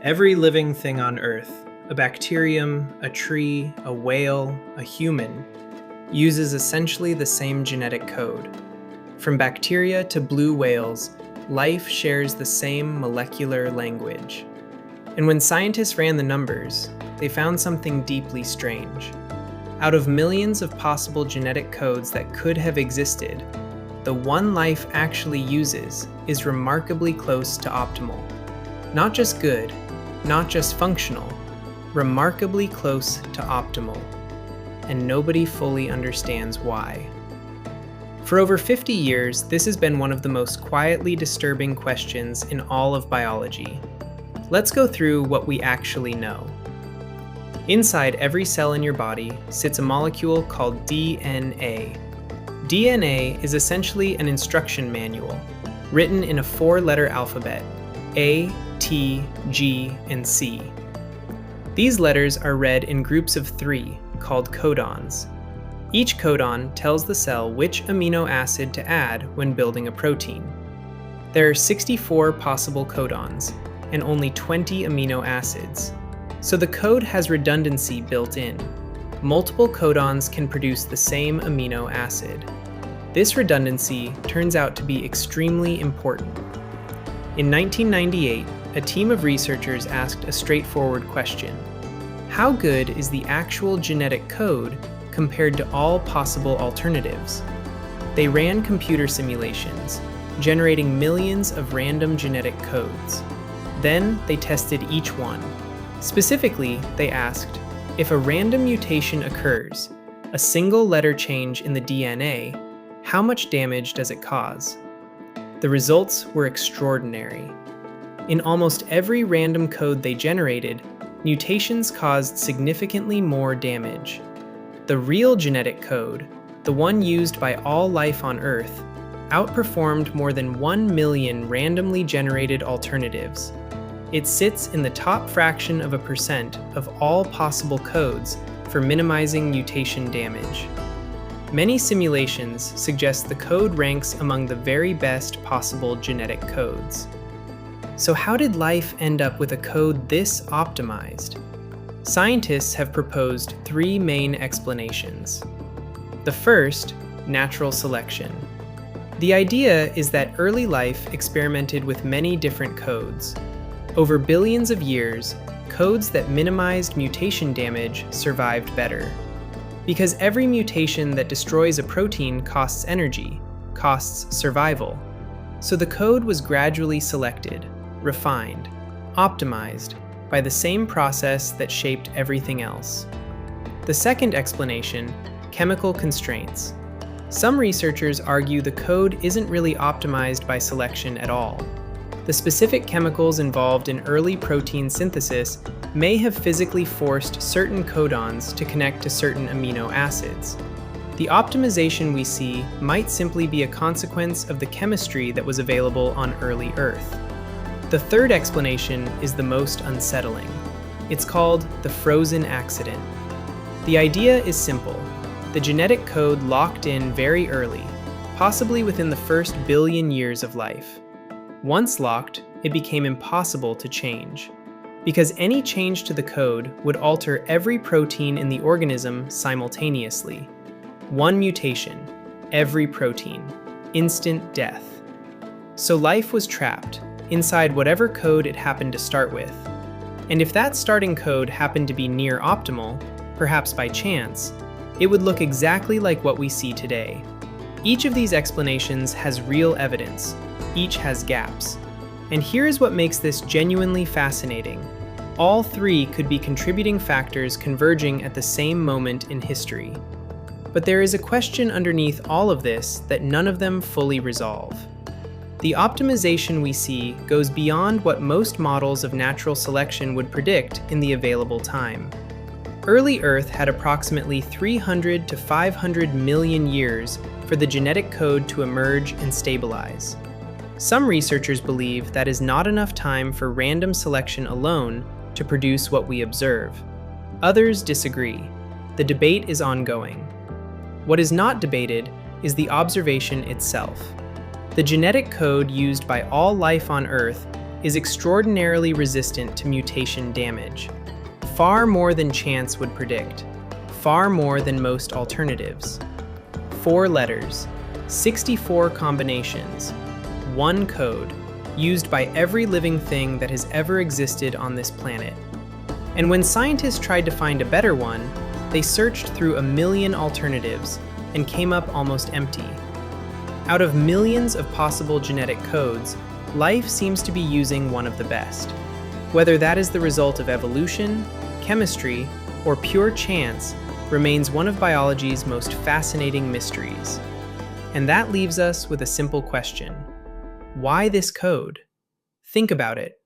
Every living thing on Earth, a bacterium, a tree, a whale, a human, uses essentially the same genetic code. From bacteria to blue whales, life shares the same molecular language. And when scientists ran the numbers, they found something deeply strange. Out of millions of possible genetic codes that could have existed, the one life actually uses is remarkably close to optimal. Not just good, not just functional, remarkably close to optimal. And nobody fully understands why. For over 50 years, this has been one of the most quietly disturbing questions in all of biology. Let's go through what we actually know. Inside every cell in your body sits a molecule called DNA. DNA is essentially an instruction manual, written in a 4-letter alphabet: A, T, G, and C. These letters are read in groups of 3, called codons. Each codon tells the cell which amino acid to add when building a protein. There are 64 possible codons, and only 20 amino acids. So the code has redundancy built in. Multiple codons can produce the same amino acid. This redundancy turns out to be extremely important. In 1998, a team of researchers asked a straightforward question. How good is the actual genetic code compared to all possible alternatives? They ran computer simulations, generating millions of random genetic codes. Then they tested each one. Specifically, they asked, if a random mutation occurs, a single letter change in the DNA, how much damage does it cause? The results were extraordinary. In almost every random code they generated, mutations caused significantly more damage. The real genetic code, the one used by all life on Earth, outperformed more than 1 million randomly generated alternatives. It sits in the top fraction of a percent of all possible codes for minimizing mutation damage. Many simulations suggest the code ranks among the very best possible genetic codes. So how did life end up with a code this optimized? Scientists have proposed 3 main explanations. The first, natural selection. The idea is that early life experimented with many different codes. Over billions of years, codes that minimized mutation damage survived better. Because every mutation that destroys a protein costs energy, costs survival. So the code was gradually selected, refined, optimized by the same process that shaped everything else. The second explanation, chemical constraints. Some researchers argue the code isn't really optimized by selection at all. The specific chemicals involved in early protein synthesis may have physically forced certain codons to connect to certain amino acids. The optimization we see might simply be a consequence of the chemistry that was available on early Earth. The third explanation is the most unsettling. It's called the frozen accident. The idea is simple. The genetic code locked in very early, possibly within the first billion years of life. Once locked, it became impossible to change, because any change to the code would alter every protein in the organism simultaneously. One mutation, every protein, instant death. So life was trapped inside whatever code it happened to start with. And if that starting code happened to be near optimal, perhaps by chance, it would look exactly like what we see today. Each of these explanations has real evidence. Each has gaps. And here's what makes this genuinely fascinating. All 3 could be contributing factors converging at the same moment in history. But there is a question underneath all of this that none of them fully resolve. The optimization we see goes beyond what most models of natural selection would predict in the available time. Early Earth had approximately 300 to 500 million years for the genetic code to emerge and stabilize. Some researchers believe that is not enough time for random selection alone to produce what we observe. Others disagree. The debate is ongoing. What is not debated is the observation itself. The genetic code used by all life on Earth is extraordinarily resistant to mutation damage, far more than chance would predict, far more than most alternatives. 4 letters, 64 combinations, 1 code, used by every living thing that has ever existed on this planet. And when scientists tried to find a better one, they searched through a million alternatives and came up almost empty. Out of millions of possible genetic codes, life seems to be using one of the best. Whether that is the result of evolution, chemistry, or pure chance remains one of biology's most fascinating mysteries. And that leaves us with a simple question. Why this code? Think about it.